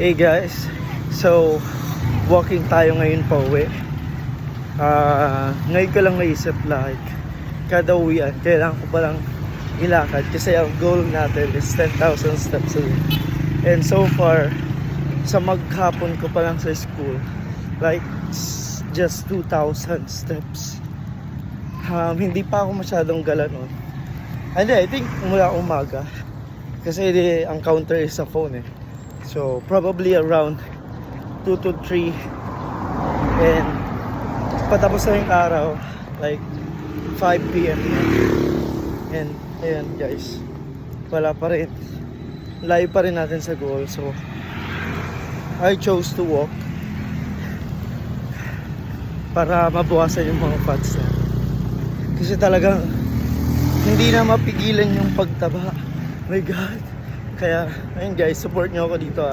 Hey guys, so walking tayo ngayon pa uwi. Ngayon ko lang naisip like kada uwian, kailangan ko palang ilakad kasi ang goal natin is 10,000 steps a day. And so far, sa maghapon ko pa lang sa school, like just 2,000 steps. Hindi pa ako masyadong galanon. And I think mula umaga kasi ang counter is sa phone eh. So probably around 2 to 3 and patapos na yung araw like 5 p.m. And ayan guys, wala pa rin, layo pa rin natin sa goal. So I chose to walk para mabawasan yung mga fats na, kasi talagang hindi na mapigilan yung pagtaba. My God. Kaya, ayun guys, support nyo ako dito